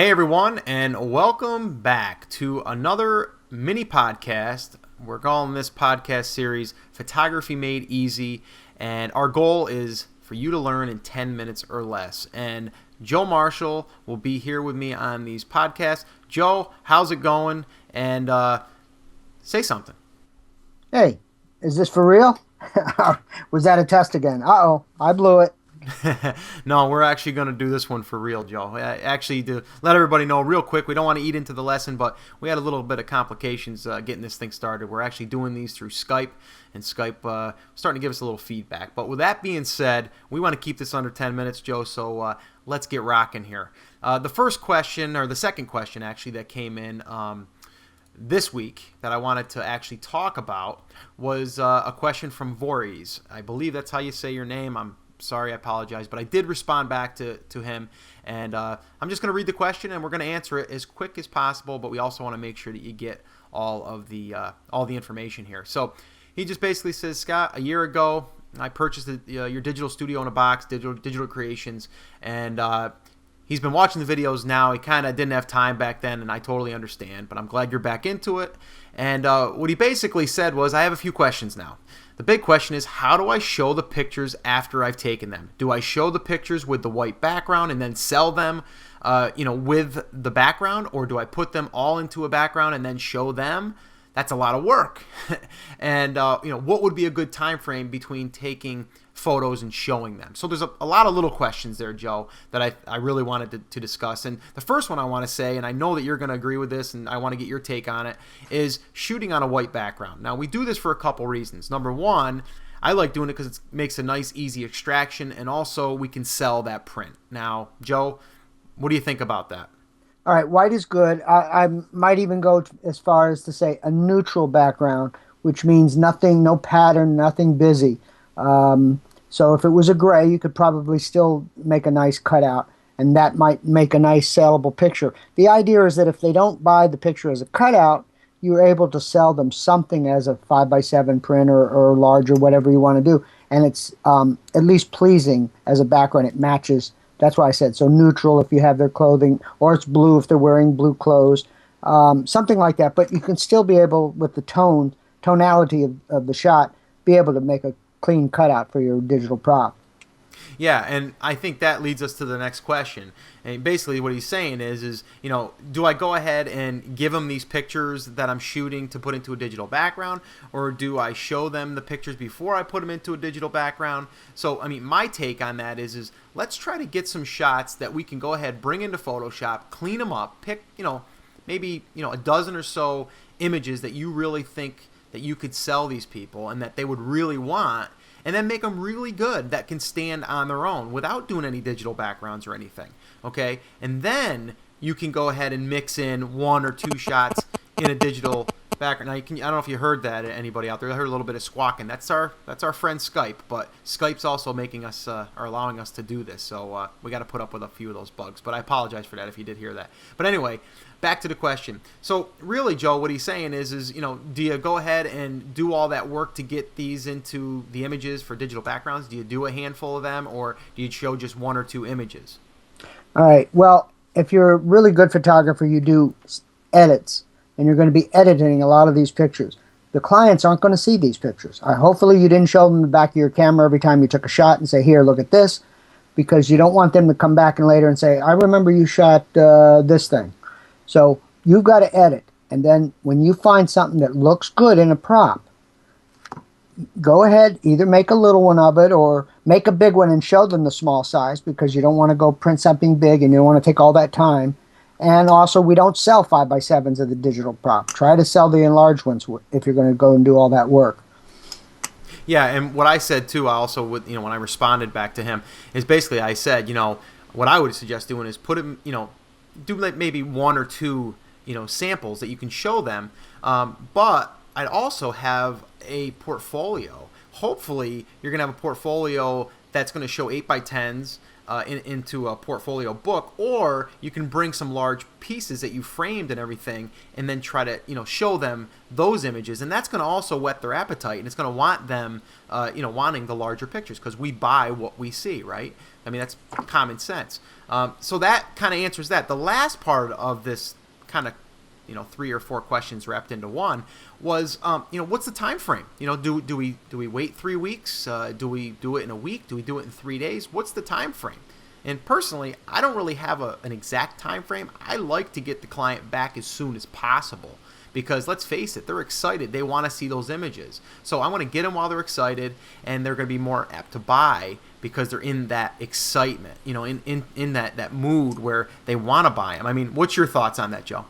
Hey everyone, and welcome back to another mini podcast. We're calling this podcast series Photography Made Easy, and our goal is for you to learn in 10 minutes or less. And Joe Marshall will be here with me on these podcasts. Joe, how's it going? And say something. Hey, is this for real? Was that a test again? Uh-oh, I blew it. No, we're actually going to do this one for real, Joe. Actually, to let everybody know real quick, we don't want to eat into the lesson, but we had a little bit of complications getting this thing started. We're actually doing these through Skype, and Skype starting to give us a little feedback. But with that being said, we want to keep this under 10 minutes, Joe, so let's get rocking here. The first question, or the second question, actually, that came in this week that I wanted to actually talk about was a question from Voorhees. I believe that's how you say your name. I'm sorry, I apologize, but I did respond back to him, and I'm just going to read the question, and we're going to answer it as quick as possible, but we also want to make sure that you get all the information here. So he just basically says, Scott, a year ago, I purchased your digital studio in a box, digital creations, and he's been watching the videos now. He kind of didn't have time back then, and I totally understand, but I'm glad you're back into it. And what he basically said was, I have a few questions now. The big question is, how do I show the pictures after I've taken them? Do I show the pictures with the white background and then sell them with the background, or do I put them all into a background and then show them? That's a lot of work. And what would be a good time frame between taking photos and showing them? So there's a lot of little questions there, Joe, that I really wanted to discuss. And the first one I want to say, and I know that you're going to agree with this, and I want to get your take on it, is shooting on a white background. Now, we do this for a couple reasons. Number one, I like doing it because it makes a nice, easy extraction, and also we can sell that print. Now, Joe, what do you think about that? All right, white is good. I might even go as far as to say a neutral background, which means nothing, no pattern, nothing busy. So if it was a gray, you could probably still make a nice cutout, and that might make a nice sellable picture. The idea is that if they don't buy the picture as a cutout, you're able to sell them something as a 5x7 print or large or whatever you want to do, and it's at least pleasing as a background. It matches. That's why I said so neutral if you have their clothing, or it's blue if they're wearing blue clothes, something like that. But you can still be able, with the tonality of the shot, be able to make a clean cutout for your digital prop. Yeah, and I think that leads us to the next question. And basically what he's saying is do I go ahead and give them these pictures that I'm shooting to put into a digital background, or do I show them the pictures before I put them into a digital background? So, I mean, my take on that is let's try to get some shots that we can go ahead, bring into Photoshop, clean them up, pick, maybe, a dozen or so images that you really think that you could sell these people and that they would really want, and then make them really good that can stand on their own without doing any digital backgrounds or anything, okay? And then you can go ahead and mix in one or two shots in a digital background. Now, I don't know if you heard that, anybody out there. I heard a little bit of squawking. That's our friend Skype, but Skype's also making us, or allowing us to do this, so we got to put up with a few of those bugs, but I apologize for that if you did hear that. But anyway, back to the question. So really, Joe, what he's saying is do you go ahead and do all that work to get these into the images for digital backgrounds? Do you do a handful of them, or do you show just one or two images? All right. Well, if you're a really good photographer, you do edits, and you're going to be editing a lot of these pictures. The clients aren't going to see these pictures. Hopefully you didn't show them the back of your camera every time you took a shot and say, here, look at this, because you don't want them to come back and later and say, I remember you shot this thing. So you've got to edit, and then when you find something that looks good in a prop, go ahead, either make a little one of it or make a big one and show them the small size, because you don't want to go print something big and you don't want to take all that time. And also, we don't sell 5x7s of the digital prop. Try to sell the enlarged ones if you're going to go and do all that work. Yeah, and what I said too, I also when I responded back to him, is basically I said, what I would suggest doing is put him, do like maybe one or two, samples that you can show them. But I'd also have a portfolio. Hopefully, you're gonna have a portfolio that's going to show 8x10s, into a portfolio book, or you can bring some large pieces that you framed and everything, and then try to show them those images, and that's going to also whet their appetite, and it's going to want them wanting the larger pictures, because we buy what we see, right? I mean, that's common sense. So that kind of answers that. The last part of this kind of 3 or 4 questions wrapped into one was what's the time frame? Do we wait 3 weeks? Do we do it in a week? Do we do it in 3 days? What's the time frame? And personally, I don't really have an exact time frame. I like to get the client back as soon as possible, because let's face it, they're excited. They want to see those images. So I want to get them while they're excited, and they're going to be more apt to buy because they're in that excitement, in that mood where they want to buy them. I mean, what's your thoughts on that, Joe?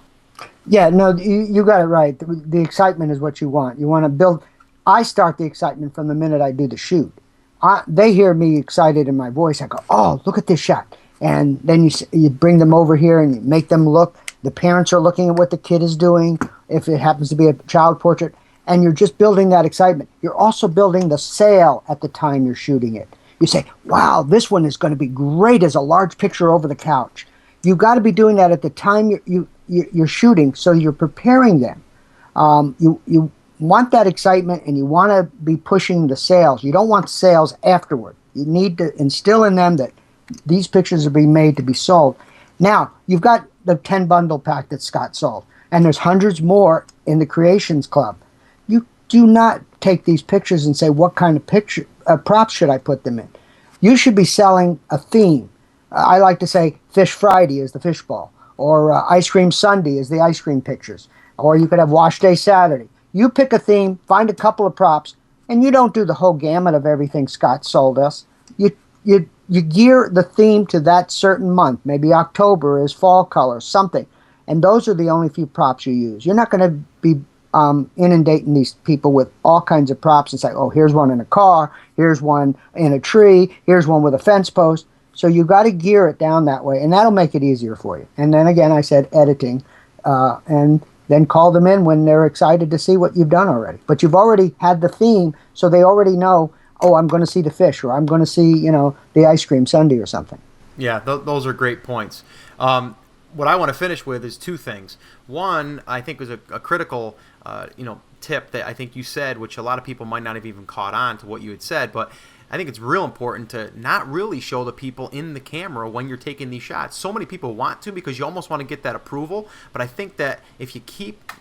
Yeah, no, you got it right. The excitement is what you want. You want to build. I start the excitement from the minute I do the shoot. They hear me excited in my voice. I go, oh, look at this shot. And then you bring them over here and you make them look. The parents are looking at what the kid is doing, if it happens to be a child portrait. And you're just building that excitement. You're also building the sale at the time you're shooting it. You say, wow, this one is going to be great as a large picture over the couch. You've got to be doing that at the time you're shooting, so you're preparing them. You want that excitement, and you want to be pushing the sales. You don't want sales afterward. You need to instill in them that these pictures are being made to be sold. Now, you've got the 10 bundle pack that Scott sold, and there's hundreds more in the Creations Club. You do not take these pictures and say, what kind of props should I put them in? You should be selling a theme. I like to say Fish Friday is the fishbowl, or Ice Cream Sunday is the ice cream pictures, or you could have Wash Day Saturday. You pick a theme, find a couple of props, and you don't do the whole gamut of everything Scott sold us. You gear the theme to that certain month. Maybe October is fall color, something. And those are the only few props you use. You're not going to be inundating these people with all kinds of props and say, oh, here's one in a car, here's one in a tree, here's one with a fence post. So you got to gear it down that way, and that'll make it easier for you. And then again, I said editing, and then call them in when they're excited to see what you've done already. But you've already had the theme, so they already know, oh, I'm going to see the fish, or I'm going to see, the ice cream sundae or something. Yeah, those are great points. What I want to finish with is 2 things. One, I think was a critical, tip that I think you said, which a lot of people might not have even caught on to what you had said, but I think it's real important to not really show the people in the camera when you're taking these shots. So many people want to, because you almost want to get that approval. But I think that if you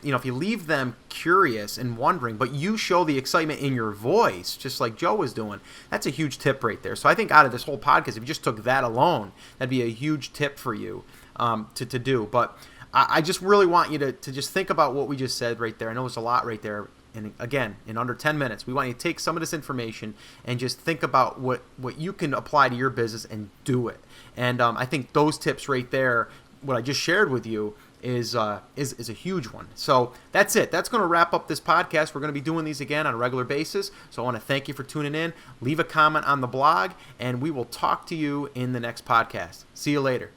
if you leave them curious and wondering, but you show the excitement in your voice, just like Joe was doing, that's a huge tip right there. So I think out of this whole podcast, if you just took that alone, that'd be a huge tip for you to do. But I just really want you to just think about what we just said right there. I know it's a lot right there. And again, in under 10 minutes, we want you to take some of this information and just think about what you can apply to your business and do it. And I think those tips right there, what I just shared with you, is a huge one. So that's it. That's going to wrap up this podcast. We're going to be doing these again on a regular basis. So I want to thank you for tuning in. Leave a comment on the blog, and we will talk to you in the next podcast. See you later.